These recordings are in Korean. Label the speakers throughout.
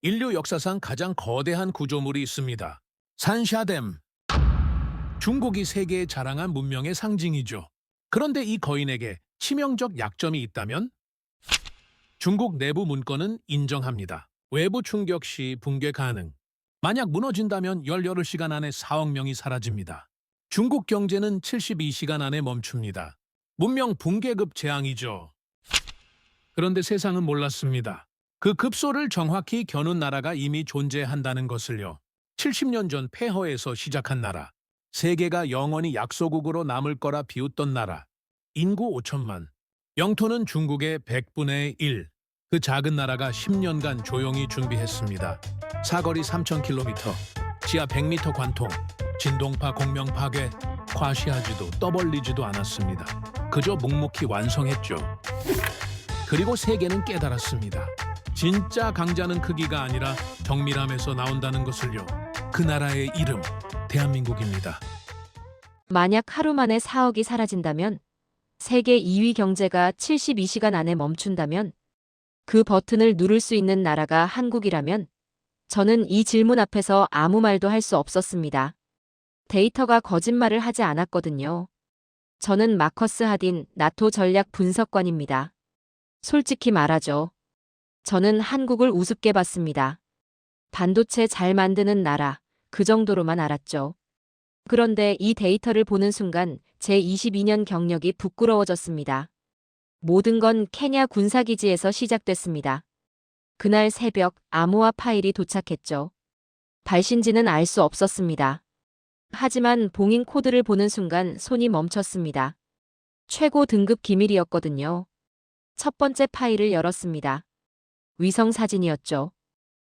Speaker 1: 인류 역사상 가장 거대한 구조물이 있습니다. 산샤댐. 중국이 세계에 자랑한 문명의 상징이죠. 그런데 이 거인에게 치명적 약점이 있다면 중국 내부 문건은 인정합니다. 외부 충격 시 붕괴 가능. 만약 무너진다면 18시간 안에 4억 명이 사라집니다. 중국 경제는 72시간 안에 멈춥니다. 문명 붕괴급 재앙이죠. 그런데 세상은 몰랐습니다. 그 급소를 정확히 겨눈 나라가 이미 존재한다는 것을요. 70년 전 폐허에서 시작한 나라. 세계가 영원히 약소국으로 남을 거라 비웃던 나라. 인구 5천만. 영토는 중국의 100분의 1. 그 작은 나라가 10년간 조용히 준비했습니다. 사거리 3,000km, 지하 100m 관통, 진동파 공명 파괴, 과시하지도 떠벌리지도 않았습니다. 그저 묵묵히 완성했죠. 그리고 세계는 깨달았습니다. 진짜 강자는 크기가 아니라 정밀함에서 나온다는 것을요. 그 나라의 이름, 대한민국입니다.
Speaker 2: 만약 하루 만에 4억이 사라진다면, 세계 2위 경제가 72시간 안에 멈춘다면, 그 버튼을 누를 수 있는 나라가 한국이라면, 저는 이 질문 앞에서 아무 말도 할 수 없었습니다. 데이터가 거짓말을 하지 않았거든요. 저는 마커스 하딘 나토 전략 분석관입니다. 솔직히 말하죠. 저는 한국을 우습게 봤습니다. 반도체 잘 만드는 나라, 그 정도로만 알았죠. 그런데 이 데이터를 보는 순간 제 22년 경력이 부끄러워졌습니다. 모든 건 케냐 군사기지에서 시작됐습니다. 그날 새벽 암호화 파일이 도착했죠. 발신지는 알 수 없었습니다. 하지만 봉인 코드를 보는 순간 손이 멈췄습니다. 최고 등급 기밀이었거든요. 첫 번째 파일을 열었습니다. 위성 사진이었죠.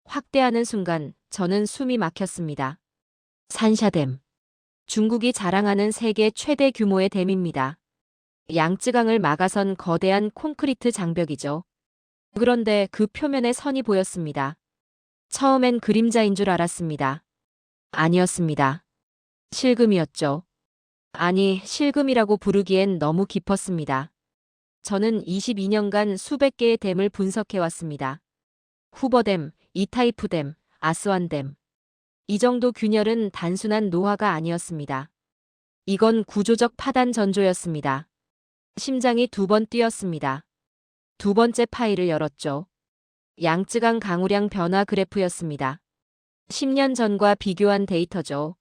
Speaker 2: 확대하는 순간 저는 숨이 막혔습니다. 산샤댐. 중국이 자랑하는 세계 최대 규모의 댐입니다. 양쯔강을 막아선 거대한 콘크리트 장벽이죠. 그런데 그 표면에 선이 보였습니다. 처음엔 그림자인 줄 알았습니다. 아니었습니다. 실금이었죠. 아니, 실금이라고 부르기엔 너무 깊었습니다. 저는 22년간 수백 개의 댐을 분석해왔습니다. 후버댐, 이타이프댐, 아스완댐. 이 정도 균열은 단순한 노화가 아니었습니다. 이건 구조적 파단 전조였습니다. 심장이 2번 뛰었습니다. 두 번째 파일을 열었죠. 양쯔강 강우량 변화 그래프였습니다. 10년 전과 비교한 데이터죠.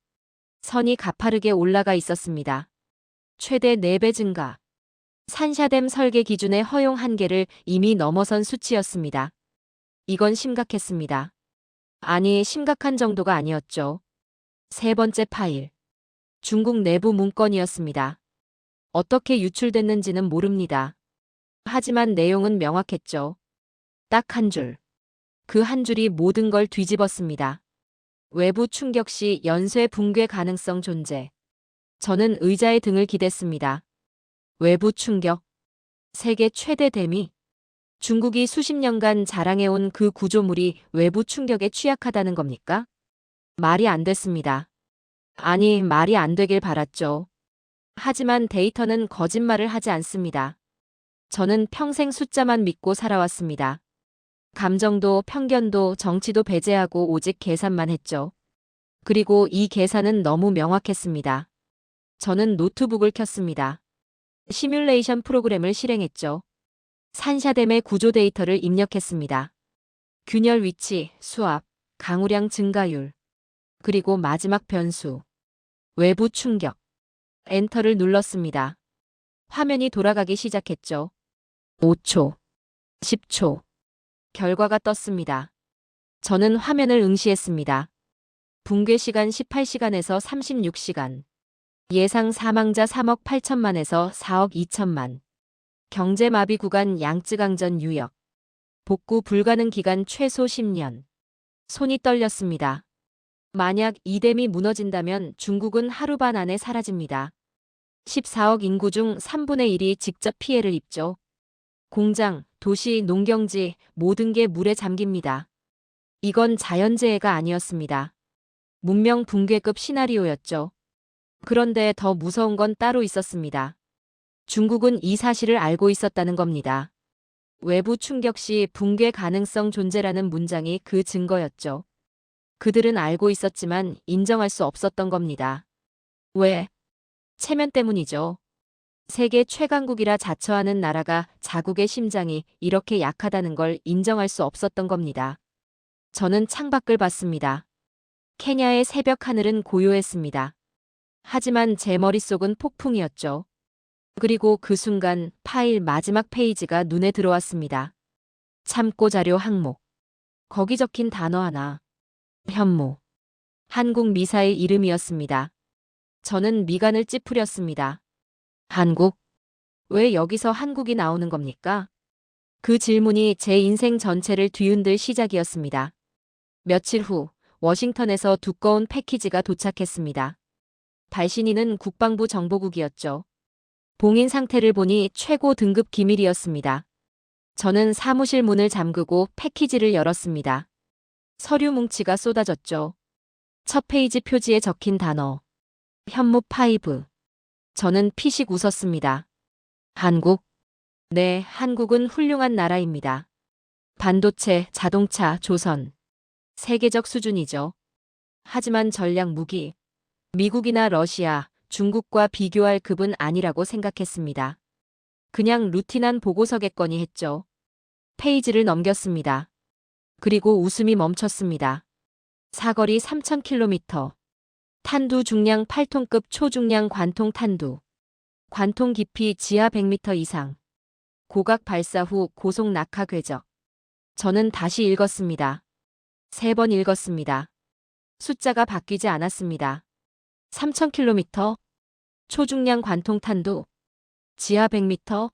Speaker 2: 선이 가파르게 올라가 있었습니다. 최대 4배 증가. 산샤댐 설계 기준의 허용 한계를 이미 넘어선 수치였습니다. 이건 심각했습니다. 아니, 심각한 정도가 아니었죠. 세 번째 파일. 중국 내부 문건이었습니다. 어떻게 유출됐는지는 모릅니다. 하지만 내용은 명확했죠. 딱 한 줄. 그 한 줄이 모든 걸 뒤집었습니다. 외부 충격 시 연쇄 붕괴 가능성 존재. 저는 의자에 등을 기댔습니다. 외부 충격. 세계 최대 댐이 중국이 수십 년간 자랑해온 그 구조물이 외부 충격에 취약하다는 겁니까? 말이 안 됐습니다. 아니, 말이 안 되길 바랐죠. 하지만 데이터는 거짓말을 하지 않습니다. 저는 평생 숫자만 믿고 살아왔습니다. 감정도 편견도 정치도 배제하고 오직 계산만 했죠. 그리고 이 계산은 너무 명확했습니다. 저는 노트북을 켰습니다. 시뮬레이션 프로그램을 실행했죠. 산샤댐의 구조 데이터를 입력했습니다. 균열 위치, 수압, 강우량 증가율, 그리고 마지막 변수, 외부 충격. 엔터를 눌렀습니다. 화면이 돌아가기 시작했죠. 5초, 10초. 결과가 떴습니다. 저는 화면을 응시했습니다. 붕괴 시간 18시간에서 36시간. 예상 사망자 3억 8천만에서 4억 2천만. 경제 마비 구간 양쯔강전 유역. 복구 불가능 기간 최소 10년. 손이 떨렸습니다. 만약 이 댐이 무너진다면 중국은 하루 반 안에 사라집니다. 14억 인구 중 3분의 1이 직접 피해를 입죠. 공장, 도시, 농경지 모든 게 물에 잠깁니다. 이건 자연재해가 아니었습니다. 문명 붕괴급 시나리오였죠. 그런데 더 무서운 건 따로 있었습니다. 중국은 이 사실을 알고 있었다는 겁니다. 외부 충격 시 붕괴 가능성 존재라는 문장이 그 증거였죠. 그들은 알고 있었지만 인정할 수 없었던 겁니다. 왜? 체면 때문이죠. 세계 최강국이라 자처하는 나라가 자국의 심장이 이렇게 약하다는 걸 인정할 수 없었던 겁니다. 저는 창밖을 봤습니다. 케냐의 새벽 하늘은 고요했습니다. 하지만 제 머릿속은 폭풍이었죠. 그리고 그 순간 파일 마지막 페이지가 눈에 들어왔습니다. 참고 자료 항목. 거기 적힌 단어 하나. 현무. 한국 미사일 이름이었습니다. 저는 미간을 찌푸렸습니다. 한국? 왜 여기서 한국이 나오는 겁니까? 그 질문이 제 인생 전체를 뒤흔들 시작이었습니다. 며칠 후 워싱턴에서 두꺼운 패키지가 도착했습니다. 발신인은 국방부 정보국이었죠. 봉인 상태를 보니 최고 등급 기밀이었습니다. 저는 사무실 문을 잠그고 패키지를 열었습니다. 서류 뭉치가 쏟아졌죠. 첫 페이지 표지에 적힌 단어. 현무 5. 저는 피식 웃었습니다. 한국? 네, 한국은 훌륭한 나라입니다. 반도체, 자동차, 조선. 세계적 수준이죠. 하지만 전략 무기. 미국이나 러시아, 중국과 비교할 급은 아니라고 생각했습니다. 그냥 루틴한 보고서겠거니 했죠. 페이지를 넘겼습니다. 그리고 웃음이 멈췄습니다. 사거리 3,000km. 탄두 중량 8톤급 초중량 관통 탄두. 관통 깊이 지하 100m 이상. 고각 발사 후 고속 낙하 궤적. 저는 다시 읽었습니다. 3번 읽었습니다. 숫자가 바뀌지 않았습니다. 3,000km. 초중량 관통 탄두. 지하 100m.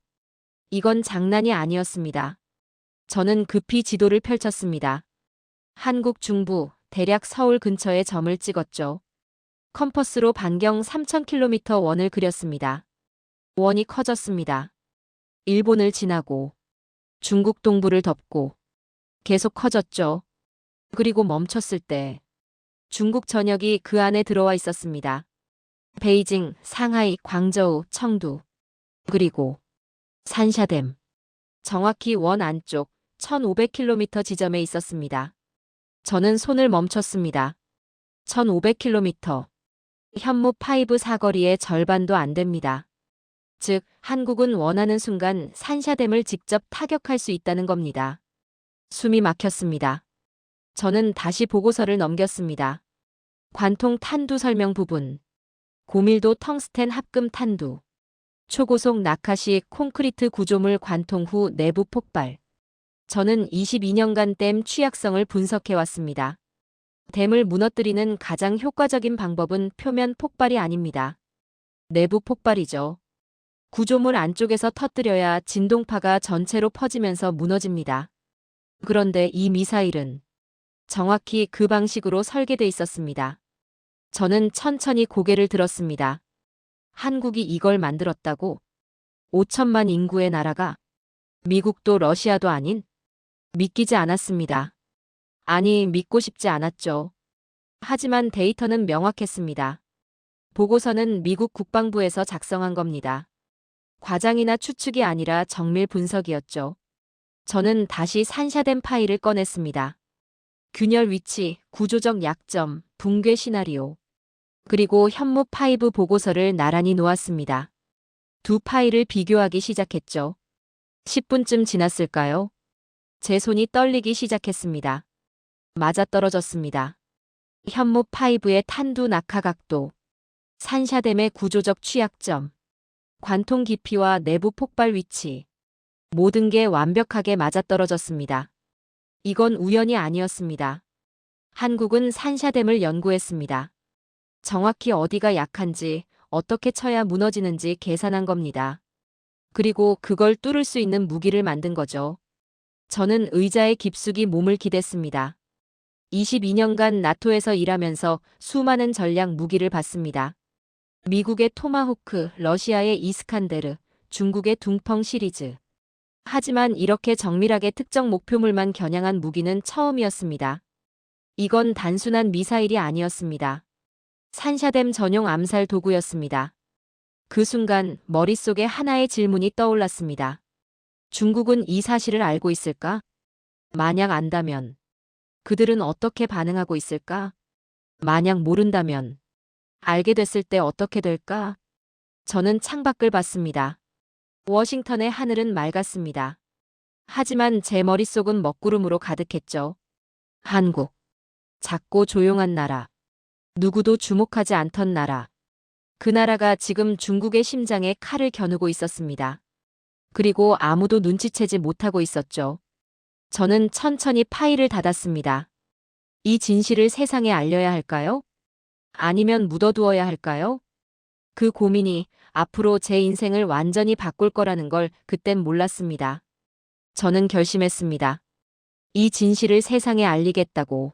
Speaker 2: 이건 장난이 아니었습니다. 저는 급히 지도를 펼쳤습니다. 한국 중부, 대략 서울 근처에 점을 찍었죠. 컴퍼스로 반경 3,000km 원을 그렸습니다. 원이 커졌습니다. 일본을 지나고 중국 동부를 덮고 계속 커졌죠. 그리고 멈췄을 때 중국 전역이 그 안에 들어와 있었습니다. 베이징, 상하이, 광저우, 청두. 그리고 산샤댐. 정확히 원 안쪽 1,500km 지점에 있었습니다. 저는 손을 멈췄습니다. 1,500km. 현무 5 사거리의 절반도 안 됩니다. 즉, 한국은 원하는 순간 산샤댐을 직접 타격할 수 있다는 겁니다. 숨이 막혔습니다. 저는 다시 보고서를 넘겼습니다. 관통 탄두 설명 부분. 고밀도 텅스텐 합금 탄두. 초고속 낙하 시 콘크리트 구조물 관통 후 내부 폭발. 저는 22년간 댐 취약성을 분석해왔습니다. 댐을 무너뜨리는 가장 효과적인 방법은 표면 폭발이 아닙니다. 내부 폭발이죠. 구조물 안쪽에서 터뜨려야 진동파가 전체로 퍼지면서 무너집니다. 그런데 이 미사일은 정확히 그 방식으로 설계돼 있었습니다. 저는 천천히 고개를 들었습니다. 한국이 이걸 만들었다고? 5천만 인구의 나라가? 미국도 러시아도 아닌? 믿기지 않았습니다. 아니, 믿고 싶지 않았죠. 하지만 데이터는 명확했습니다. 보고서는 미국 국방부에서 작성한 겁니다. 과장이나 추측이 아니라 정밀 분석이었죠. 저는 다시 산샤댐 파일을 꺼냈습니다. 균열 위치, 구조적 약점, 붕괴 시나리오. 그리고 현무 5 보고서를 나란히 놓았습니다. 두 파일을 비교하기 시작했죠. 10분쯤 지났을까요? 제 손이 떨리기 시작했습니다. 맞아떨어졌습니다. 현무 5의 탄두 낙하 각도, 산샤댐의 구조적 취약점, 관통 깊이와 내부 폭발 위치. 모든 게 완벽하게 맞아떨어졌습니다. 이건 우연이 아니었습니다. 한국은 산샤댐을 연구했습니다. 정확히 어디가 약한지, 어떻게 쳐야 무너지는지 계산한 겁니다. 그리고 그걸 뚫을 수 있는 무기를 만든 거죠. 저는 의자에 깊숙이 몸을 기댔습니다. 22년간 나토에서 일하면서 수많은 전략 무기를 봤습니다. 미국의 토마호크, 러시아의 이스칸데르, 중국의 둥펑 시리즈. 하지만 이렇게 정밀하게 특정 목표물만 겨냥한 무기는 처음이었습니다. 이건 단순한 미사일이 아니었습니다. 산샤댐 전용 암살 도구였습니다. 그 순간 머릿속에 하나의 질문이 떠올랐습니다. 중국은 이 사실을 알고 있을까? 만약 안다면 그들은 어떻게 반응하고 있을까? 만약 모른다면 알게 됐을 때 어떻게 될까? 저는 창밖을 봤습니다. 워싱턴의 하늘은 맑았습니다. 하지만 제 머릿속은 먹구름으로 가득했죠. 한국. 작고 조용한 나라. 누구도 주목하지 않던 나라. 그 나라가 지금 중국의 심장에 칼을 겨누고 있었습니다. 그리고 아무도 눈치채지 못하고 있었죠. 저는 천천히 파일을 닫았습니다. 이 진실을 세상에 알려야 할까요? 아니면 묻어두어야 할까요? 그 고민이 앞으로 제 인생을 완전히 바꿀 거라는 걸 그땐 몰랐습니다. 저는 결심했습니다. 이 진실을 세상에 알리겠다고.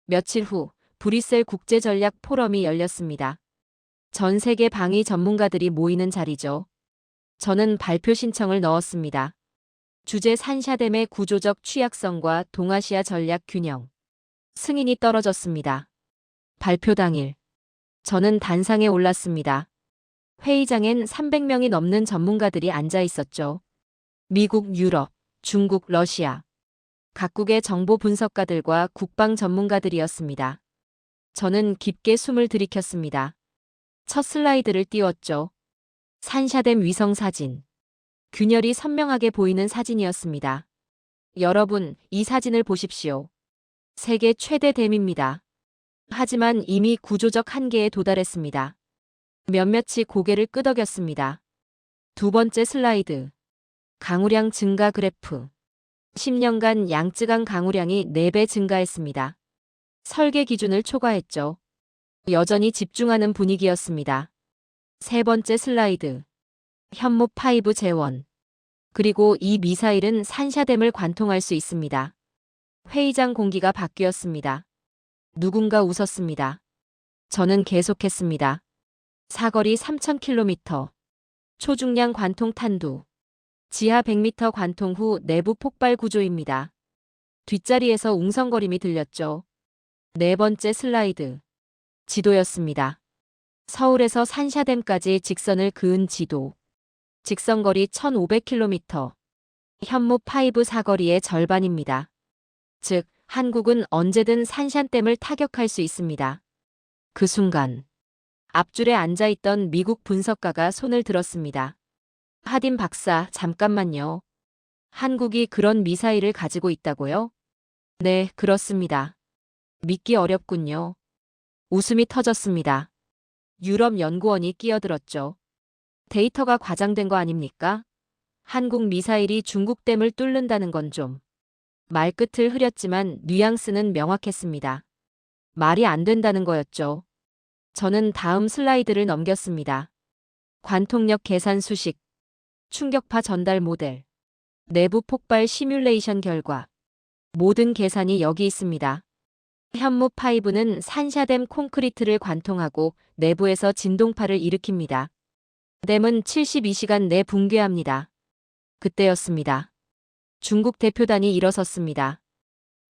Speaker 2: 며칠 후 브뤼셀 국제전략 포럼이 열렸습니다. 전 세계 방위 전문가들이 모이는 자리죠. 저는 발표 신청을 넣었습니다. 주제 산샤댐의 구조적 취약성과 동아시아 전략 균형. 승인이 떨어졌습니다. 발표 당일. 저는 단상에 올랐습니다. 회의장엔 300명이 넘는 전문가들이 앉아 있었죠. 미국, 유럽, 중국, 러시아. 각국의 정보 분석가들과 국방 전문가들이었습니다. 저는 깊게 숨을 들이켰습니다. 첫 슬라이드를 띄웠죠. 산샤댐 위성 사진. 균열이 선명하게 보이는 사진이었습니다. 여러분, 이 사진을 보십시오. 세계 최대 댐입니다. 하지만 이미 구조적 한계에 도달했습니다. 몇몇이 고개를 끄덕였습니다. 두 번째 슬라이드. 강우량 증가 그래프. 10년간 양쯔강 강우량이 4배 증가했습니다. 설계 기준을 초과했죠. 여전히 집중하는 분위기였습니다. 세 번째 슬라이드. 현무5 재원. 그리고 이 미사일은 산샤댐을 관통할 수 있습니다. 회의장 공기가 바뀌었습니다. 누군가 웃었습니다. 저는 계속했습니다. 사거리 3,000km. 초중량 관통 탄두. 지하 100m 관통 후 내부 폭발 구조입니다. 뒷자리에서 웅성거림이 들렸죠. 네 번째 슬라이드. 지도였습니다. 서울에서 산샤댐까지 직선을 그은 지도. 직선거리 1,500km. 현무5 사거리의 절반입니다. 즉, 한국은 언제든 산샤댐을 타격할 수 있습니다. 그 순간 앞줄에 앉아있던 미국 분석가가 손을 들었습니다. 하딘 박사, 잠깐만요. 한국이 그런 미사일을 가지고 있다고요? 네, 그렇습니다. 믿기 어렵군요. 웃음이 터졌습니다. 유럽 연구원이 끼어들었죠. 데이터가 과장된 거 아닙니까? 한국 미사일이 중국댐을 뚫는다는 건 좀. 말끝을 흐렸지만 뉘앙스는 명확했습니다. 말이 안 된다는 거였죠. 저는 다음 슬라이드를 넘겼습니다. 관통력 계산 수식. 충격파 전달 모델. 내부 폭발 시뮬레이션 결과. 모든 계산이 여기 있습니다. 현무5는 산샤댐 콘크리트를 관통하고 내부에서 진동파를 일으킵니다. 댐은 72시간 내 붕괴합니다. 그때였습니다. 중국 대표단이 일어섰습니다.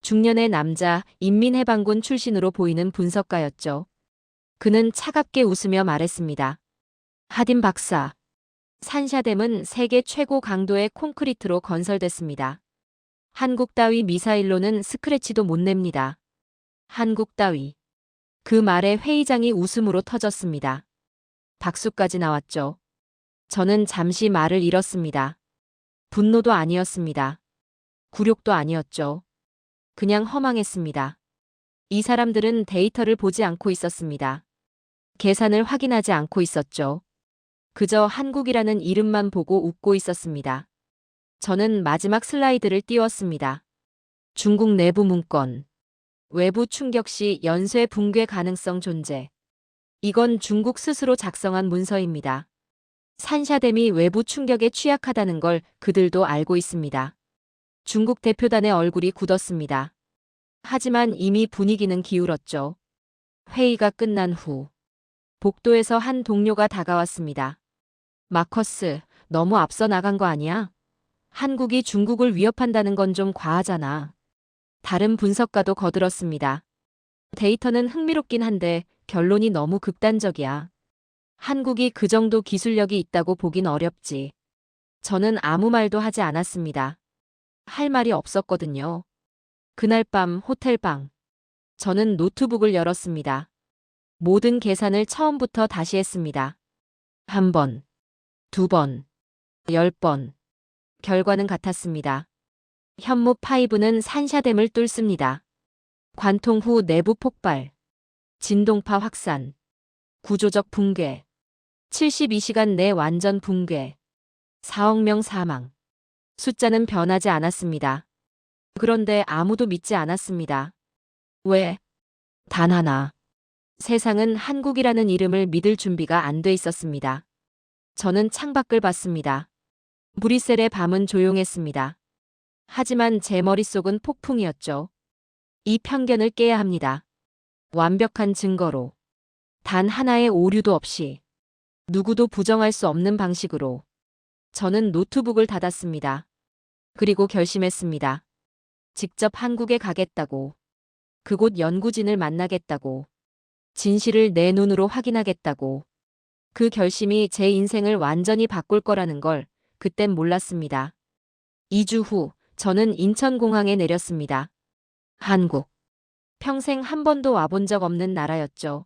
Speaker 2: 중년의 남자, 인민해방군 출신으로 보이는 분석가였죠. 그는 차갑게 웃으며 말했습니다. 하딘 박사. 산샤댐은 세계 최고 강도의 콘크리트로 건설됐습니다. 한국 따위 미사일로는 스크래치도 못 냅니다. 한국 따위. 그 말에 회의장이 웃음으로 터졌습니다. 박수까지 나왔죠. 저는 잠시 말을 잃었습니다. 분노도 아니었습니다. 굴욕도 아니었죠. 그냥 허망했습니다. 이 사람들은 데이터를 보지 않고 있었습니다. 계산을 확인하지 않고 있었죠. 그저 한국이라는 이름만 보고 웃고 있었습니다. 저는 마지막 슬라이드를 띄웠습니다. 중국 내부 문건. 외부 충격 시 연쇄 붕괴 가능성 존재. 이건 중국 스스로 작성한 문서입니다. 산샤댐이 외부 충격에 취약하다는 걸 그들도 알고 있습니다. 중국 대표단의 얼굴이 굳었습니다. 하지만 이미 분위기는 기울었죠. 회의가 끝난 후 복도에서 한 동료가 다가왔습니다. 마커스, 너무 앞서 나간 거 아니야? 한국이 중국을 위협한다는 건 좀 과하잖아. 다른 분석가도 거들었습니다. 데이터는 흥미롭긴 한데 결론이 너무 극단적이야. 한국이 그 정도 기술력이 있다고 보긴 어렵지. 저는 아무 말도 하지 않았습니다. 할 말이 없었거든요. 그날 밤 호텔방. 저는 노트북을 열었습니다. 모든 계산을 처음부터 다시 했습니다. 1번, 2번, 10번. 결과는 같았습니다. 현무 5는 산샤댐을 뚫습니다. 관통 후 내부 폭발, 진동파 확산, 구조적 붕괴, 72시간 내 완전 붕괴, 4억 명 사망. 숫자는 변하지 않았습니다. 그런데 아무도 믿지 않았습니다. 왜? 단 하나. 세상은 한국이라는 이름을 믿을 준비가 안 돼 있었습니다. 저는 창밖을 봤습니다. 브뤼셀의 밤은 조용했습니다. 하지만 제 머릿속은 폭풍이었죠. 이 편견을 깨야 합니다. 완벽한 증거로. 단 하나의 오류도 없이. 누구도 부정할 수 없는 방식으로. 저는 노트북을 닫았습니다. 그리고 결심했습니다. 직접 한국에 가겠다고. 그곳 연구진을 만나겠다고. 진실을 내 눈으로 확인하겠다고. 그 결심이 제 인생을 완전히 바꿀 거라는 걸 그땐 몰랐습니다. 2주 후 저는 인천공항에 내렸습니다. 한국. 평생 한 번도 와본 적 없는 나라였죠.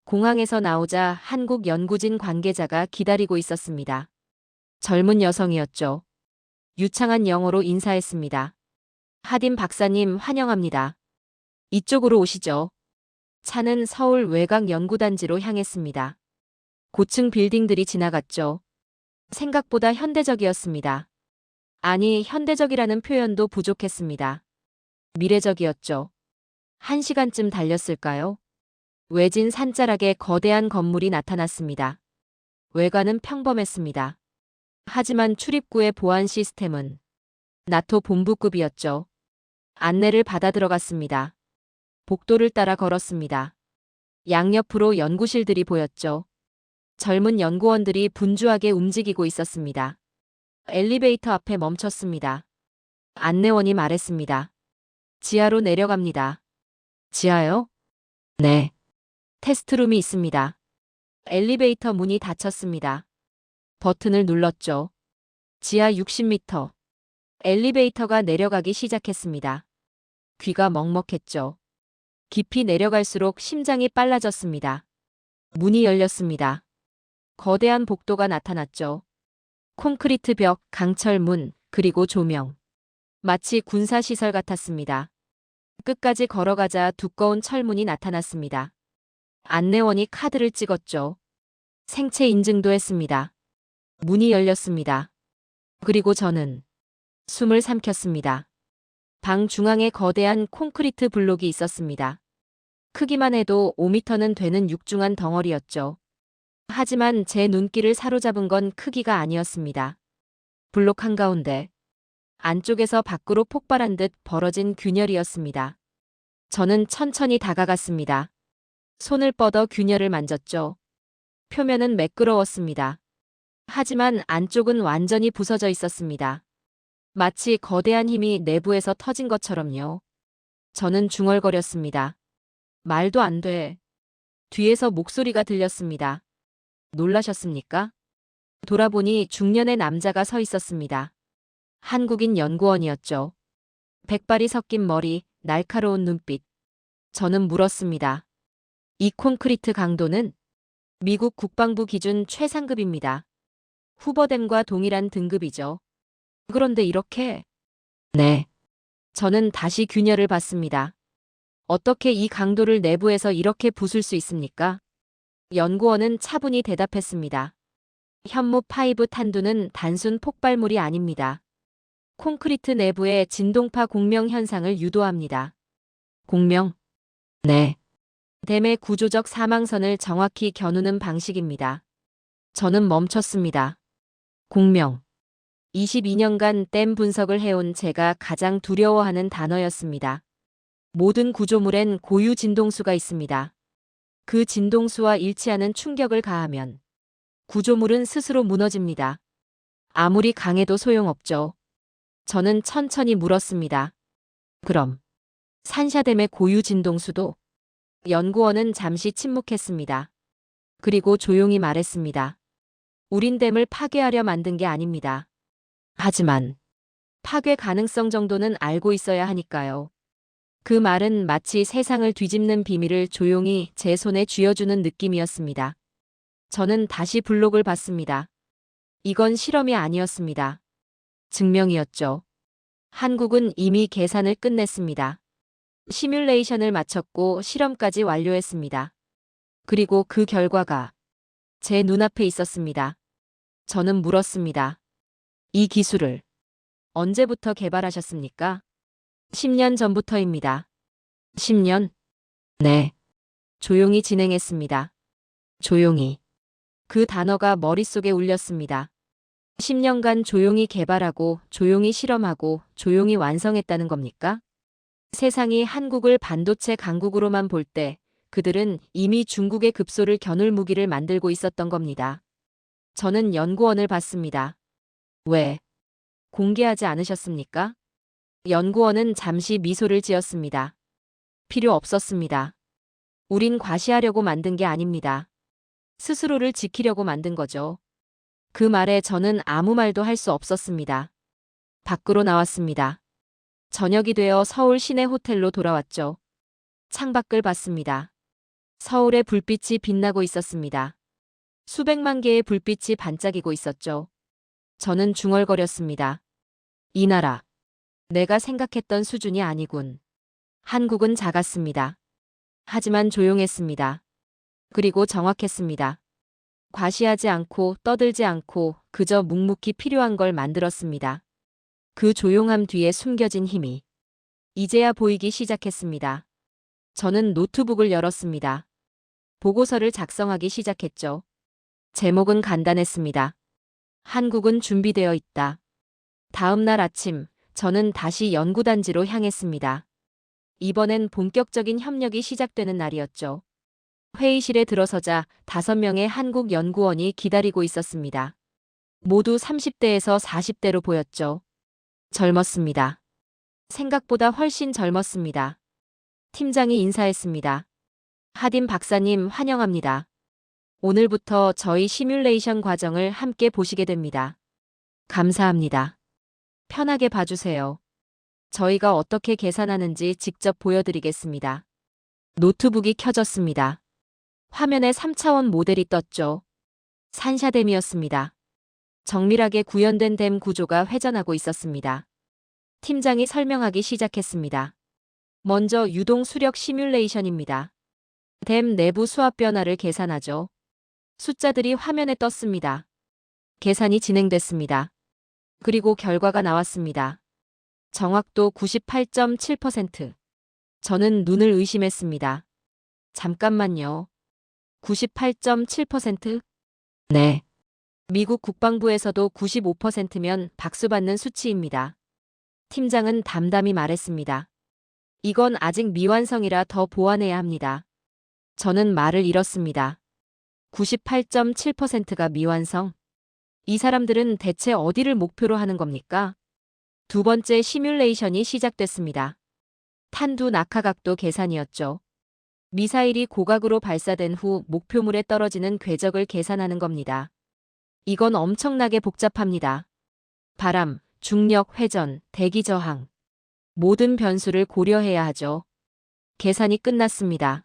Speaker 2: 공항에서 나오자 한국 연구진 관계자가 기다리고 있었습니다. 젊은 여성이었죠. 유창한 영어로 인사했습니다. 하딘 박사님 환영합니다. 이쪽으로 오시죠. 차는 서울 외곽 연구단지로 향했습니다. 고층 빌딩들이 지나갔죠. 생각보다 현대적이었습니다. 아니, 현대적이라는 표현도 부족했습니다. 미래적이었죠. 1시간쯤 달렸을까요? 외진 산자락에 거대한 건물이 나타났습니다. 외관은 평범했습니다. 하지만 출입구의 보안 시스템은 나토 본부급이었죠. 안내를 받아 들어갔습니다. 복도를 따라 걸었습니다. 양옆으로 연구실들이 보였죠. 젊은 연구원들이 분주하게 움직이고 있었습니다. 엘리베이터 앞에 멈췄습니다. 안내원이 말했습니다. 지하로 내려갑니다. 지하요? 네. 테스트룸이 있습니다. 엘리베이터 문이 닫혔습니다. 버튼을 눌렀죠. 지하 60m. 엘리베이터가 내려가기 시작했습니다. 귀가 먹먹했죠. 깊이 내려갈수록 심장이 빨라졌습니다. 문이 열렸습니다. 거대한 복도가 나타났죠. 콘크리트 벽, 강철 문, 그리고 조명. 마치 군사시설 같았습니다. 끝까지 걸어가자 두꺼운 철문이 나타났습니다. 안내원이 카드를 찍었죠. 생체 인증도 했습니다. 문이 열렸습니다. 그리고 저는 숨을 삼켰습니다. 방 중앙에 거대한 콘크리트 블록이 있었습니다. 크기만 해도 5m는 되는 육중한 덩어리였죠. 하지만 제 눈길을 사로잡은 건 크기가 아니었습니다. 블록 한가운데 안쪽에서 밖으로 폭발한 듯 벌어진 균열이었습니다. 저는 천천히 다가갔습니다. 손을 뻗어 균열을 만졌죠. 표면은 매끄러웠습니다. 하지만 안쪽은 완전히 부서져 있었습니다. 마치 거대한 힘이 내부에서 터진 것처럼요. 저는 중얼거렸습니다. 말도 안 돼. 뒤에서 목소리가 들렸습니다. 놀라셨습니까? 돌아보니 중년의 남자가 서 있었습니다. 한국인 연구원이었죠. 백발이 섞인 머리, 날카로운 눈빛. 저는 물었습니다. 이 콘크리트 강도는? 미국 국방부 기준 최상급입니다. 후버댐과 동일한 등급이죠. 그런데 이렇게? 네. 저는 다시 균열을 봤습니다. 어떻게 이 강도를 내부에서 이렇게 부술 수 있습니까? 연구원은 차분히 대답했습니다. 현무 5 탄두는 단순 폭발물이 아닙니다. 콘크리트 내부의 진동파 공명 현상을 유도합니다. 공명? 네. 댐의 구조적 사망선을 정확히 겨누는 방식입니다. 저는 멈췄습니다. 공명. 22년간 댐 분석을 해온 제가 가장 두려워하는 단어였습니다. 모든 구조물엔 고유 진동수가 있습니다. 그 진동수와 일치하는 충격을 가하면 구조물은 스스로 무너집니다. 아무리 강해도 소용없죠. 저는 천천히 물었습니다. 그럼 산샤댐의 고유 진동수도? 연구원은 잠시 침묵했습니다. 그리고 조용히 말했습니다. 우린 댐을 파괴하려 만든 게 아닙니다. 하지만 파괴 가능성 정도는 알고 있어야 하니까요. 그 말은 마치 세상을 뒤집는 비밀을 조용히 제 손에 쥐어주는 느낌이었습니다. 저는 다시 블록을 봤습니다. 이건 실험이 아니었습니다. 증명이었죠. 한국은 이미 계산을 끝냈습니다. 시뮬레이션을 마쳤고 실험까지 완료했습니다. 그리고 그 결과가 제 눈앞에 있었습니다. 저는 물었습니다. 이 기술을 언제부터 개발하셨습니까? 10년 전부터입니다. 10년? 네. 조용히 진행했습니다. 조용히. 그 단어가 머릿속에 울렸습니다. 10년간 조용히 개발하고 조용히 실험하고 조용히 완성했다는 겁니까? 세상이 한국을 반도체 강국으로만 볼 때 그들은 이미 중국의 급소를 겨눌 무기를 만들고 있었던 겁니다. 저는 연구원을 봤습니다. 왜? 공개하지 않으셨습니까? 연구원은 잠시 미소를 지었습니다. 필요 없었습니다. 우린 과시하려고 만든 게 아닙니다. 스스로를 지키려고 만든 거죠. 그 말에 저는 아무 말도 할 수 없었습니다. 밖으로 나왔습니다. 저녁이 되어 서울 시내 호텔로 돌아왔죠. 창밖을 봤습니다. 서울의 불빛이 빛나고 있었습니다. 수백만 개의 불빛이 반짝이고 있었죠. 저는 중얼거렸습니다. 이 나라. 내가 생각했던 수준이 아니군. 한국은 작았습니다. 하지만 조용했습니다. 그리고 정확했습니다. 과시하지 않고 떠들지 않고 그저 묵묵히 필요한 걸 만들었습니다. 그 조용함 뒤에 숨겨진 힘이 이제야 보이기 시작했습니다. 저는 노트북을 열었습니다. 보고서를 작성하기 시작했죠. 제목은 간단했습니다. 한국은 준비되어 있다. 다음 날 아침, 저는 다시 연구단지로 향했습니다. 이번엔 본격적인 협력이 시작되는 날이었죠. 회의실에 들어서자 5명의 한국 연구원이 기다리고 있었습니다. 모두 30대에서 40대로 보였죠. 젊었습니다. 생각보다 훨씬 젊었습니다. 팀장이 인사했습니다. 하딘 박사님 환영합니다. 오늘부터 저희 시뮬레이션 과정을 함께 보시게 됩니다. 감사합니다. 편하게 봐주세요. 저희가 어떻게 계산하는지 직접 보여드리겠습니다. 노트북이 켜졌습니다. 화면에 3차원 모델이 떴죠. 산샤댐이었습니다. 정밀하게 구현된 댐 구조가 회전하고 있었습니다. 팀장이 설명하기 시작했습니다. 먼저 유동 수력 시뮬레이션입니다. 댐 내부 수압 변화를 계산하죠. 숫자들이 화면에 떴습니다. 계산이 진행됐습니다. 그리고 결과가 나왔습니다. 정확도 98.7%. 저는 눈을 의심했습니다. 잠깐만요. 98.7%? 네. 미국 국방부에서도 95%면 박수받는 수치입니다. 팀장은 담담히 말했습니다. 이건 아직 미완성이라 더 보완해야 합니다. 저는 말을 잃었습니다. 98.7%가 미완성? 이 사람들은 대체 어디를 목표로 하는 겁니까? 두 번째 시뮬레이션이 시작됐습니다. 탄두 낙하각도 계산이었죠. 미사일이 고각으로 발사된 후 목표물에 떨어지는 궤적을 계산하는 겁니다. 이건 엄청나게 복잡합니다. 바람, 중력, 회전, 대기 저항. 모든 변수를 고려해야 하죠. 계산이 끝났습니다.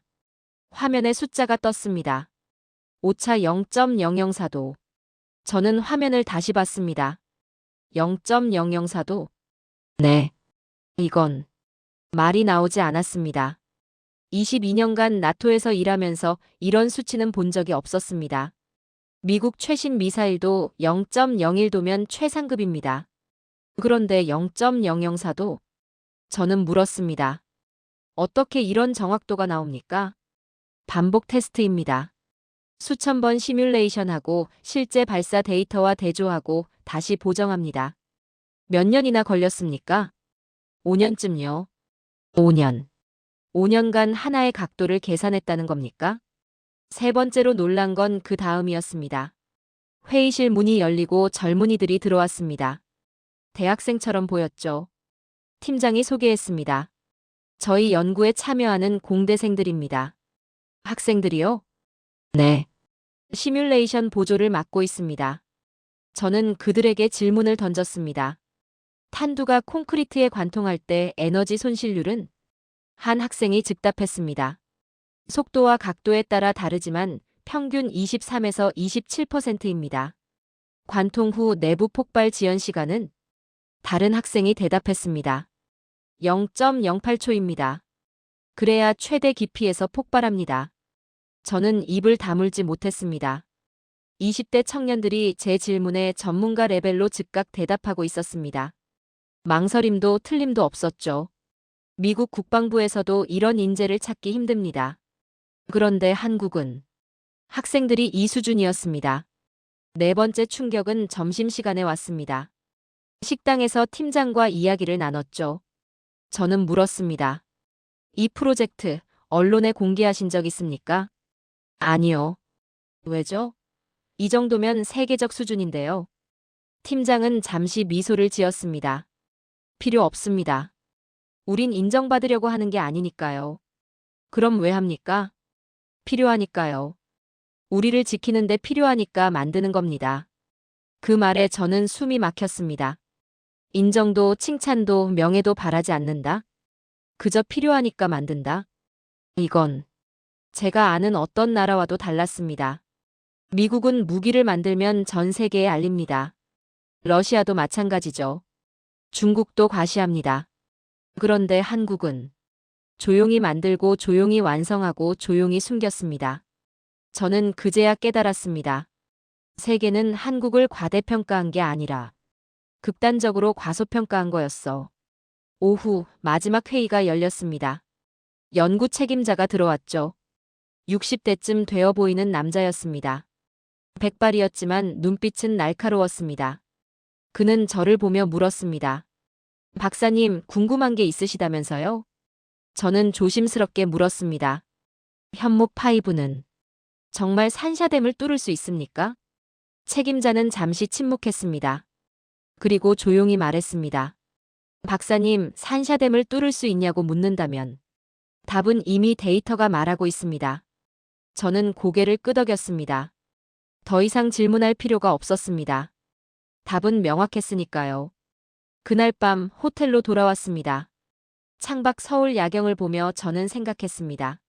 Speaker 2: 화면에 숫자가 떴습니다. 오차 0.004도. 저는 화면을 다시 봤습니다. 0.004도? 네. 이건 말이 나오지 않았습니다. 22년간 나토에서 일하면서 이런 수치는 본 적이 없었습니다. 미국 최신 미사일도 0.01도면 최상급입니다. 그런데 0.004도? 저는 물었습니다. 어떻게 이런 정확도가 나옵니까? 반복 테스트입니다. 수천 번 시뮬레이션하고 실제 발사 데이터와 대조하고 다시 보정합니다. 몇 년이나 걸렸습니까? 5년쯤요. 5년. 5년간 하나의 각도를 계산했다는 겁니까? 세 번째로 놀란 건 그 다음이었습니다. 회의실 문이 열리고 젊은이들이 들어왔습니다. 대학생처럼 보였죠. 팀장이 소개했습니다. 저희 연구에 참여하는 공대생들입니다. 학생들이요? 네. 시뮬레이션 보조를 맡고 있습니다. 저는 그들에게 질문을 던졌습니다. 탄두가 콘크리트에 관통할 때 에너지 손실률은? 한 학생이 즉답했습니다. 속도와 각도에 따라 다르지만 평균 23에서 27%입니다. 관통 후 내부 폭발 지연 시간은? 다른 학생이 대답했습니다. 0.08초입니다. 그래야 최대 깊이에서 폭발합니다. 저는 입을 다물지 못했습니다. 20대 청년들이 제 질문에 전문가 레벨로 즉각 대답하고 있었습니다. 망설임도 틀림도 없었죠. 미국 국방부에서도 이런 인재를 찾기 힘듭니다. 그런데 한국은 학생들이 이 수준이었습니다. 네 번째 충격은 점심시간에 왔습니다. 식당에서 팀장과 이야기를 나눴죠. 저는 물었습니다. 이 프로젝트 언론에 공개하신 적 있습니까? 아니요. 왜죠? 이 정도면 세계적 수준인데요. 팀장은 잠시 미소를 지었습니다. 필요 없습니다. 우린 인정받으려고 하는 게 아니니까요. 그럼 왜 합니까? 필요하니까요. 우리를 지키는데 필요하니까 만드는 겁니다. 그 말에 저는 숨이 막혔습니다. 인정도 칭찬도 명예도 바라지 않는다? 그저 필요하니까 만든다? 이건 제가 아는 어떤 나라와도 달랐습니다. 미국은 무기를 만들면 전 세계에 알립니다. 러시아도 마찬가지죠. 중국도 과시합니다. 그런데 한국은 조용히 만들고 조용히 완성하고 조용히 숨겼습니다. 저는 그제야 깨달았습니다. 세계는 한국을 과대평가한 게 아니라 극단적으로 과소평가한 거였어. 오후 마지막 회의가 열렸습니다. 연구 책임자가 들어왔죠. 60대쯤 되어 보이는 남자였습니다. 백발이었지만 눈빛은 날카로웠습니다. 그는 저를 보며 물었습니다. 박사님, 궁금한 게 있으시다면서요? 저는 조심스럽게 물었습니다. 현목 파이브는 정말 산샤댐을 뚫을 수 있습니까? 책임자는 잠시 침묵했습니다. 그리고 조용히 말했습니다. 박사님, 산샤댐을 뚫을 수 있냐고 묻는다면 답은 이미 데이터가 말하고 있습니다. 저는 고개를 끄덕였습니다. 더 이상 질문할 필요가 없었습니다. 답은 명확했으니까요. 그날 밤 호텔로 돌아왔습니다. 창밖 서울 야경을 보며 저는 생각했습니다.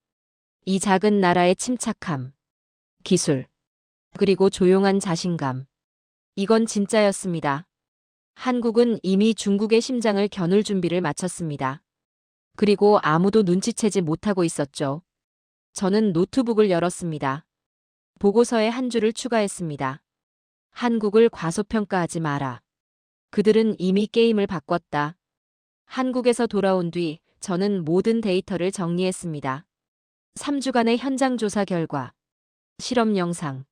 Speaker 2: 이 작은 나라의 침착함, 기술, 그리고 조용한 자신감. 이건 진짜였습니다. 한국은 이미 중국의 심장을 겨눌 준비를 마쳤습니다. 그리고 아무도 눈치채지 못하고 있었죠. 저는 노트북을 열었습니다. 보고서에 한 줄을 추가했습니다. 한국을 과소평가하지 마라. 그들은 이미 게임을 바꿨다. 한국에서 돌아온 뒤 저는 모든 데이터를 정리했습니다. 3주간의 현장 조사 결과, 실험 영상,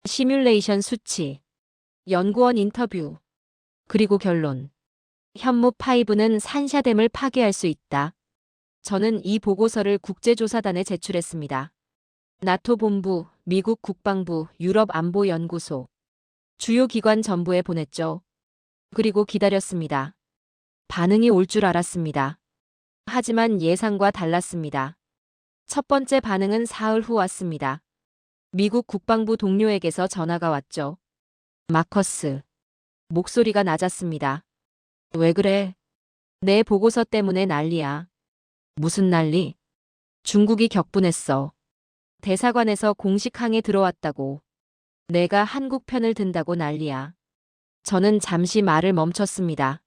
Speaker 2: 시뮬레이션 수치, 연구원 인터뷰, 그리고 결론. 현무 5는 산샤댐을 파괴할 수 있다. 저는 이 보고서를 국제조사단에 제출했습니다. 나토 본부, 미국 국방부, 유럽 안보연구소, 주요 기관 전부에 보냈죠. 그리고 기다렸습니다. 반응이 올 줄 알았습니다. 하지만 예상과 달랐습니다. 첫 번째 반응은 사흘 후 왔습니다. 미국 국방부 동료에게서 전화가 왔죠. 마커스. 목소리가 낮았습니다. 왜 그래? 내 보고서 때문에 난리야. 무슨 난리? 중국이 격분했어. 대사관에서 공식 항에 들어왔다고. 내가 한국 편을 든다고 난리야. 저는 잠시 말을 멈췄습니다.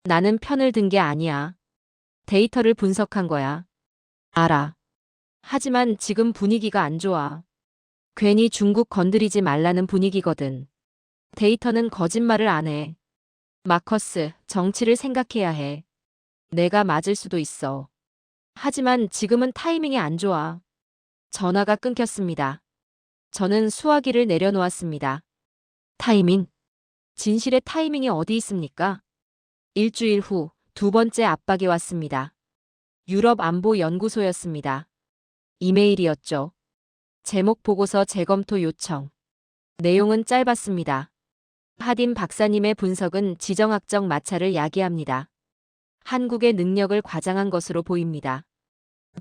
Speaker 2: 나는 편을 든 게 아니야. 데이터를 분석한 거야. 알아. 하지만 지금 분위기가 안 좋아. 괜히 중국 건드리지 말라는 분위기거든. 데이터는 거짓말을 안 해. 마커스, 정치를 생각해야 해. 내가 맞을 수도 있어. 하지만 지금은 타이밍이 안 좋아. 전화가 끊겼습니다. 저는 수화기를 내려놓았습니다. 타이밍? 진실의 타이밍이 어디 있습니까? 일주일 후 두 번째 압박이 왔습니다. 유럽 안보 연구소였습니다. 이메일이었죠. 제목 보고서 재검토 요청. 내용은 짧았습니다. 하딘 박사님의 분석은 지정학적 마찰을 야기합니다. 한국의 능력을 과장한 것으로 보입니다.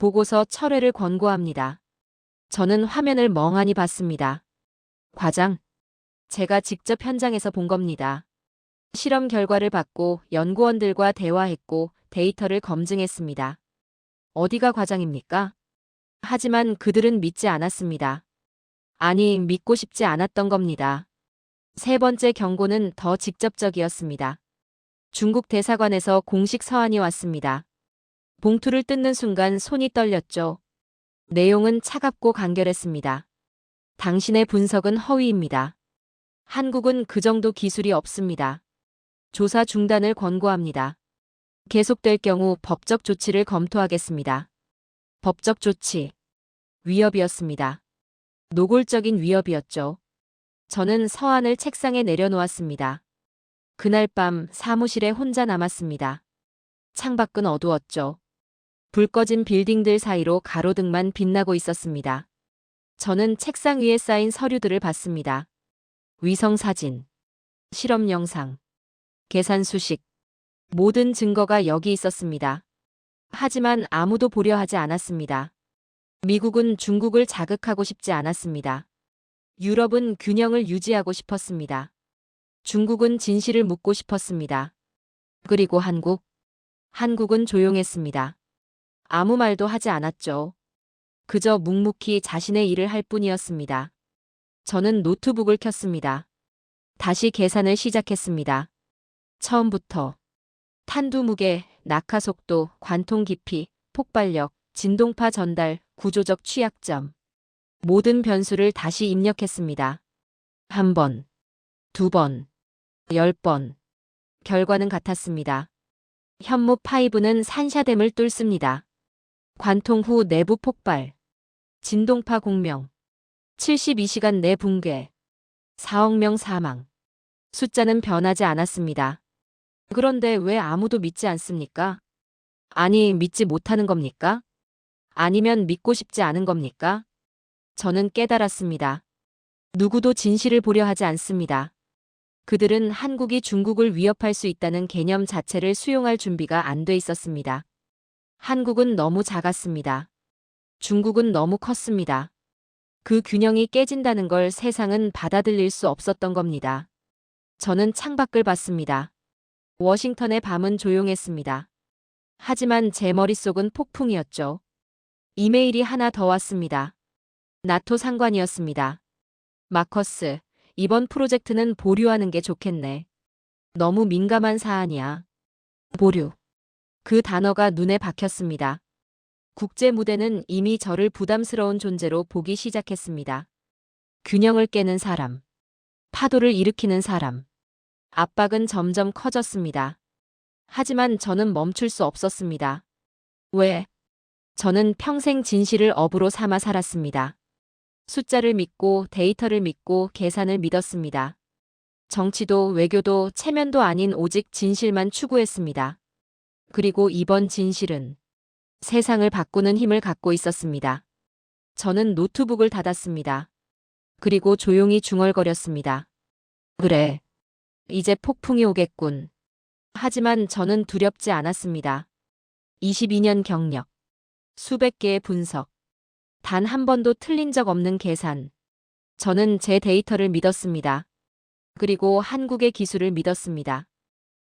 Speaker 2: 보고서 철회를 권고합니다. 저는 화면을 멍하니 봤습니다. 과장? 제가 직접 현장에서 본 겁니다. 실험 결과를 받고 연구원들과 대화했고 데이터를 검증했습니다. 어디가 과장입니까? 하지만 그들은 믿지 않았습니다. 아니, 믿고 싶지 않았던 겁니다. 세 번째 경고는 더 직접적이었습니다. 중국 대사관에서 공식 서한이 왔습니다. 봉투를 뜯는 순간 손이 떨렸죠. 내용은 차갑고 간결했습니다. 당신의 분석은 허위입니다. 한국은 그 정도 기술이 없습니다. 조사 중단을 권고합니다. 계속될 경우 법적 조치를 검토하겠습니다. 법적 조치. 위협이었습니다. 노골적인 위협이었죠. 저는 서한을 책상에 내려놓았습니다. 그날 밤 사무실에 혼자 남았습니다. 창밖은 어두웠죠. 불 꺼진 빌딩들 사이로 가로등만 빛나고 있었습니다. 저는 책상 위에 쌓인 서류들을 봤습니다. 위성 사진, 실험 영상, 계산 수식. 모든 증거가 여기 있었습니다. 하지만 아무도 보려 하지 않았습니다. 미국은 중국을 자극하고 싶지 않았습니다. 유럽은 균형을 유지하고 싶었습니다. 중국은 진실을 묻고 싶었습니다. 그리고 한국은 조용했습니다. 아무 말도 하지 않았죠. 그저 묵묵히 자신의 일을 할 뿐이었습니다. 저는 노트북을 켰습니다. 다시 계산을 시작했습니다. 처음부터 탄두 무게, 낙하 속도, 관통 깊이, 폭발력, 진동파 전달, 구조적 취약점. 모든 변수를 다시 입력했습니다. 1번, 2번, 10번. 결과는 같았습니다. 현무 5는 산샤댐을 뚫습니다. 관통 후 내부 폭발. 진동파 공명. 72시간 내 붕괴. 4억 명 사망. 숫자는 변하지 않았습니다. 그런데 왜 아무도 믿지 않습니까? 아니, 믿지 못하는 겁니까? 아니면 믿고 싶지 않은 겁니까? 저는 깨달았습니다. 누구도 진실을 보려 하지 않습니다. 그들은 한국이 중국을 위협할 수 있다는 개념 자체를 수용할 준비가 안 돼 있었습니다. 한국은 너무 작았습니다. 중국은 너무 컸습니다. 그 균형이 깨진다는 걸 세상은 받아들일 수 없었던 겁니다. 저는 창밖을 봤습니다. 워싱턴의 밤은 조용했습니다. 하지만 제 머릿속은 폭풍이었죠. 이메일이 하나 더 왔습니다. 나토 상관이었습니다. 마커스, 이번 프로젝트는 보류하는 게 좋겠네. 너무 민감한 사안이야. 보류. 그 단어가 눈에 박혔습니다. 국제 무대는 이미 저를 부담스러운 존재로 보기 시작했습니다. 균형을 깨는 사람. 파도를 일으키는 사람. 압박은 점점 커졌습니다. 하지만 저는 멈출 수 없었습니다. 왜? 저는 평생 진실을 업으로 삼아 살았습니다. 숫자를 믿고 데이터를 믿고 계산을 믿었습니다. 정치도 외교도 체면도 아닌 오직 진실만 추구했습니다. 그리고 이번 진실은 세상을 바꾸는 힘을 갖고 있었습니다. 저는 노트북을 닫았습니다. 그리고 조용히 중얼거렸습니다. 그래. 이제 폭풍이 오겠군. 하지만 저는 두렵지 않았습니다. 22년 경력. 수백 개의 분석. 단 한 번도 틀린 적 없는 계산. 저는 제 데이터를 믿었습니다. 그리고 한국의 기술을 믿었습니다.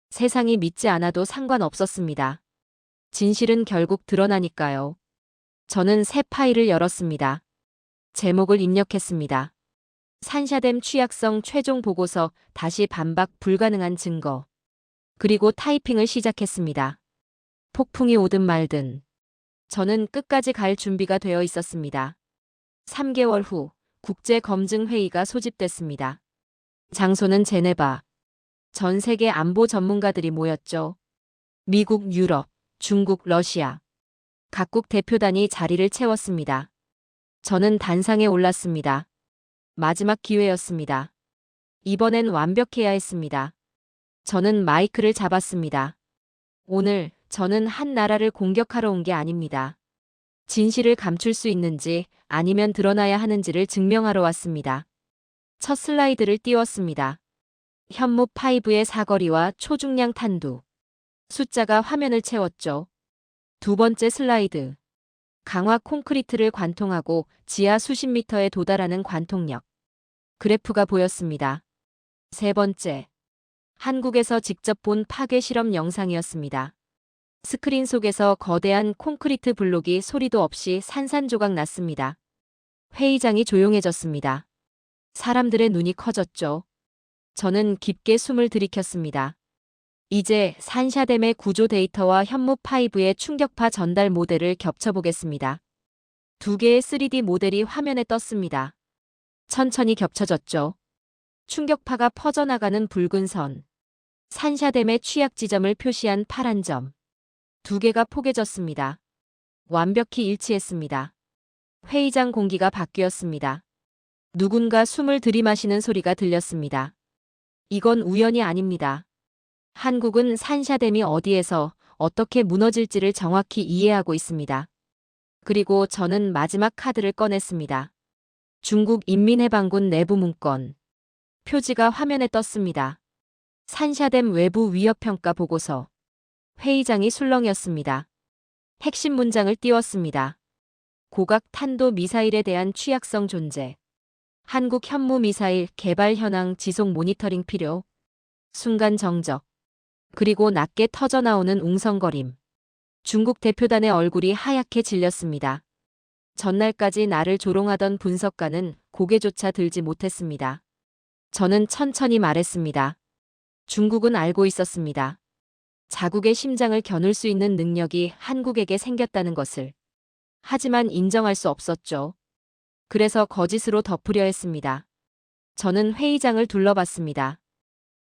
Speaker 2: 세상이 믿지 않아도 상관없었습니다. 진실은 결국 드러나니까요. 저는 새 파일을 열었습니다. 제목을 입력했습니다. 산샤댐 취약성 최종 보고서 다시 반박 불가능한 증거. 그리고 타이핑을 시작했습니다. 폭풍이 오든 말든. 저는 끝까지 갈 준비가 되어 있었습니다. 3개월 후 국제검증회의가 소집됐습니다. 장소는 제네바. 전 세계 안보 전문가들이 모였죠. 미국, 유럽, 중국, 러시아. 각국 대표단이 자리를 채웠습니다. 저는 단상에 올랐습니다. 마지막 기회였습니다. 이번엔 완벽해야 했습니다. 저는 마이크를 잡았습니다. 오늘 저는 한 나라를 공격하러 온 게 아닙니다. 진실을 감출 수 있는지 아니면 드러나야 하는지를 증명하러 왔습니다. 첫 슬라이드를 띄웠습니다. 현무 5의 사거리와 초중량 탄두. 숫자가 화면을 채웠죠. 두 번째 슬라이드. 강화 콘크리트를 관통하고 지하 수십 미터에 도달하는 관통력. 그래프가 보였습니다. 세 번째, 한국에서 직접 본 파괴 실험 영상이었습니다. 스크린 속에서 거대한 콘크리트 블록이 소리도 없이 산산조각 났습니다. 회의장이 조용해졌습니다. 사람들의 눈이 커졌죠. 저는 깊게 숨을 들이켰습니다. 이제 산샤댐의 구조 데이터와 현무5의 충격파 전달 모델을 겹쳐보겠습니다. 두 개의 3D 모델이 화면에 떴습니다. 천천히 겹쳐졌죠. 충격파가 퍼져나가는 붉은 선. 산샤댐의 취약 지점을 표시한 파란 점. 두 개가 포개졌습니다. 완벽히 일치했습니다. 회의장 공기가 바뀌었습니다. 누군가 숨을 들이마시는 소리가 들렸습니다. 이건 우연이 아닙니다. 한국은 산샤댐이 어디에서 어떻게 무너질지를 정확히 이해하고 있습니다. 그리고 저는 마지막 카드를 꺼냈습니다. 중국 인민해방군 내부 문건. 표지가 화면에 떴습니다. 산샤댐 외부 위협평가 보고서. 회의장이 술렁였습니다. 핵심 문장을 띄웠습니다. 고각 탄도 미사일에 대한 취약성 존재. 한국 현무 미사일 개발 현황 지속 모니터링 필요. 순간 정적. 그리고 낮게 터져나오는 웅성거림. 중국 대표단의 얼굴이 하얗게 질렸습니다. 전날까지 나를 조롱하던 분석가는 고개조차 들지 못했습니다. 저는 천천히 말했습니다. 중국은 알고 있었습니다. 자국의 심장을 겨눌 수 있는 능력이 한국에게 생겼다는 것을. 하지만 인정할 수 없었죠. 그래서 거짓으로 덮으려 했습니다. 저는 회의장을 둘러봤습니다.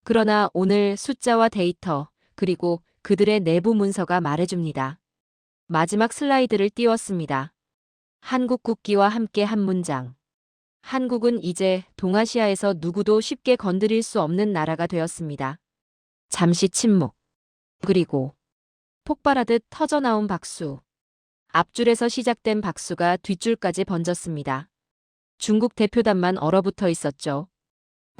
Speaker 2: 그러나 오늘 숫자와 데이터, 그리고 그들의 내부 문서가 말해줍니다. 마지막 슬라이드를 띄웠습니다. 한국 국기와 함께 한 문장. 한국은 이제 동아시아에서 누구도 쉽게 건드릴 수 없는 나라가 되었습니다. 잠시 침묵. 그리고 폭발하듯 터져나온 박수. 앞줄에서 시작된 박수가 뒷줄까지 번졌습니다. 중국 대표단만 얼어붙어 있었죠.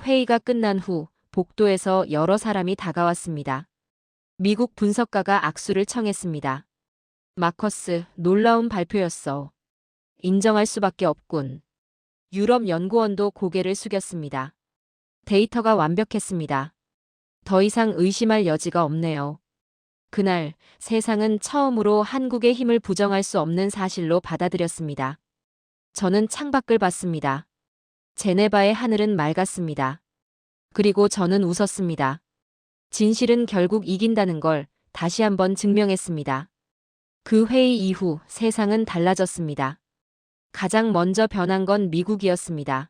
Speaker 2: 회의가 끝난 후 복도에서 여러 사람이 다가왔습니다. 미국 분석가가 악수를 청했습니다. 마커스, 놀라운 발표였어. 인정할 수밖에 없군. 유럽 연구원도 고개를 숙였습니다. 데이터가 완벽했습니다. 더 이상 의심할 여지가 없네요. 그날 세상은 처음으로 한국의 힘을 부정할 수 없는 사실로 받아들였습니다. 저는 창밖을 봤습니다. 제네바의 하늘은 맑았습니다. 그리고 저는 웃었습니다. 진실은 결국 이긴다는 걸 다시 한번 증명했습니다. 그 회의 이후 세상은 달라졌습니다. 가장 먼저 변한 건 미국이었습니다.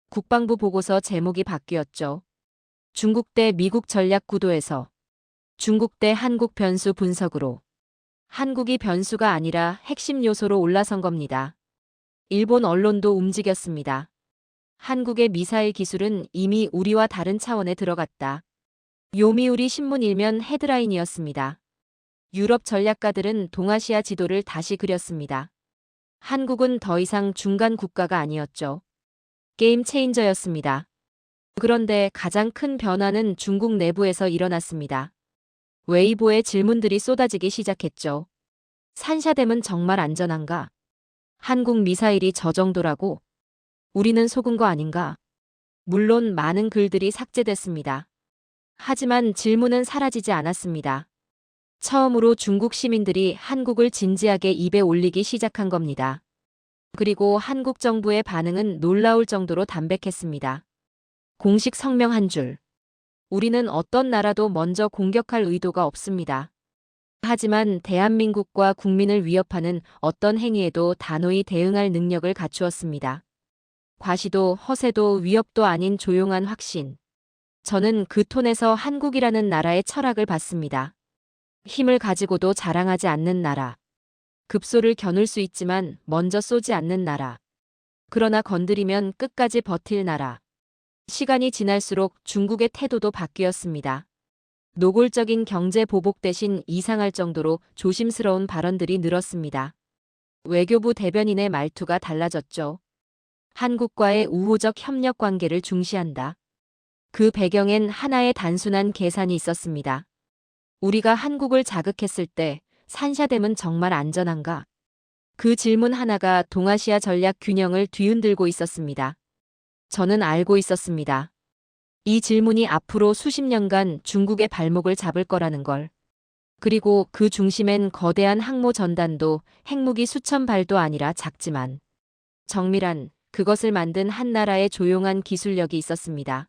Speaker 2: 국방부 보고서 제목이 바뀌었죠. 중국 대 미국 전략 구도에서 중국 대 한국 변수 분석으로. 한국이 변수가 아니라 핵심 요소로 올라선 겁니다. 일본 언론도 움직였습니다. 한국의 미사일 기술은 이미 우리와 다른 차원에 들어갔다. 요미우리 신문 일면 헤드라인이었습니다. 유럽 전략가들은 동아시아 지도를 다시 그렸습니다. 한국은 더 이상 중간 국가가 아니었죠. 게임 체인저였습니다. 그런데 가장 큰 변화는 중국 내부에서 일어났습니다. 웨이보에 질문들이 쏟아지기 시작했죠. 산샤댐은 정말 안전한가? 한국 미사일이 저 정도라고? 우리는 속은 거 아닌가? 물론 많은 글들이 삭제됐습니다. 하지만 질문은 사라지지 않았습니다. 처음으로 중국 시민들이 한국을 진지하게 입에 올리기 시작한 겁니다. 그리고 한국 정부의 반응은 놀라울 정도로 담백했습니다. 공식 성명 한 줄. 우리는 어떤 나라도 먼저 공격할 의도가 없습니다. 하지만 대한민국과 국민을 위협하는 어떤 행위에도 단호히 대응할 능력을 갖추었습니다. 과시도 허세도 위협도 아닌 조용한 확신. 저는 그 톤에서 한국이라는 나라의 철학을 봤습니다. 힘을 가지고도 자랑하지 않는 나라. 급소를 겨눌 수 있지만 먼저 쏘지 않는 나라. 그러나 건드리면 끝까지 버틸 나라. 시간이 지날수록 중국의 태도도 바뀌었습니다. 노골적인 경제 보복 대신 이상할 정도로 조심스러운 발언들이 늘었습니다. 외교부 대변인의 말투가 달라졌죠. 한국과의 우호적 협력 관계를 중시한다. 그 배경엔 하나의 단순한 계산이 있었습니다. 우리가 한국을 자극했을 때 산샤댐은 정말 안전한가? 그 질문 하나가 동아시아 전략 균형을 뒤흔들고 있었습니다. 저는 알고 있었습니다. 이 질문이 앞으로 수십 년간 중국의 발목을 잡을 거라는 걸. 그리고 그 중심엔 거대한 항모 전단도 핵무기 수천 발도 아니라 작지만 정밀한 그것을 만든 한 나라의 조용한 기술력이 있었습니다.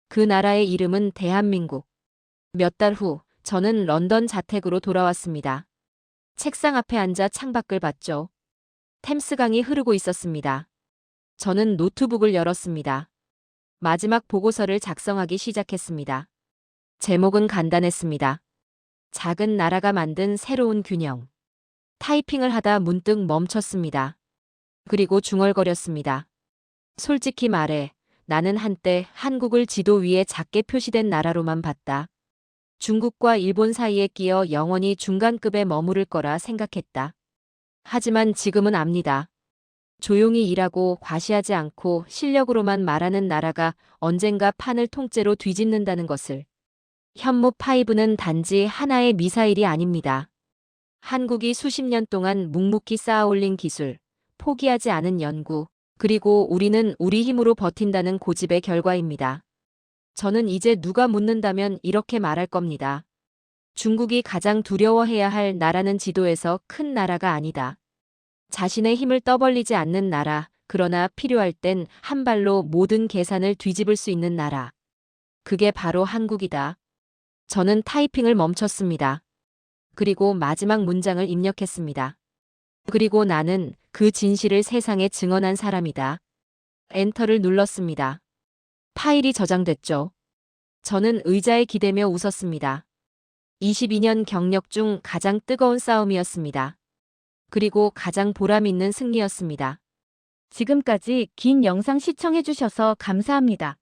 Speaker 2: 그 나라의 이름은 대한민국. 몇 달 후 저는 런던 자택으로 돌아왔습니다. 책상 앞에 앉아 창밖을 봤죠. 템스강이 흐르고 있었습니다. 저는 노트북을 열었습니다. 마지막 보고서를 작성하기 시작했습니다. 제목은 간단했습니다. 작은 나라가 만든 새로운 균형. 타이핑을 하다 문득 멈췄습니다. 그리고 중얼거렸습니다. 솔직히 말해, 나는 한때 한국을 지도 위에 작게 표시된 나라로만 봤다. 중국과 일본 사이에 끼어 영원히 중간급에 머무를 거라 생각했다. 하지만 지금은 압니다. 조용히 일하고 과시하지 않고 실력으로만 말하는 나라가 언젠가 판을 통째로 뒤집는다는 것을. 현무5는 단지 하나의 미사일이 아닙니다. 한국이 수십 년 동안 묵묵히 쌓아올린 기술, 포기하지 않은 연구, 그리고 우리는 우리 힘으로 버틴다는 고집의 결과입니다. 저는 이제 누가 묻는다면 이렇게 말할 겁니다. 중국이 가장 두려워해야 할 나라는 지도에서 큰 나라가 아니다. 자신의 힘을 떠벌리지 않는 나라, 그러나 필요할 땐 한 발로 모든 계산을 뒤집을 수 있는 나라. 그게 바로 한국이다. 저는 타이핑을 멈췄습니다. 그리고 마지막 문장을 입력했습니다. 그리고 나는 그 진실을 세상에 증언한 사람이다. 엔터를 눌렀습니다. 파일이 저장됐죠. 저는 의자에 기대며 웃었습니다. 22년 경력 중 가장 뜨거운 싸움이었습니다. 그리고 가장 보람 있는 승리였습니다.
Speaker 3: 지금까지 긴 영상 시청해주셔서 감사합니다.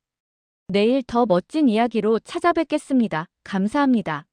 Speaker 3: 내일 더 멋진 이야기로 찾아뵙겠습니다. 감사합니다.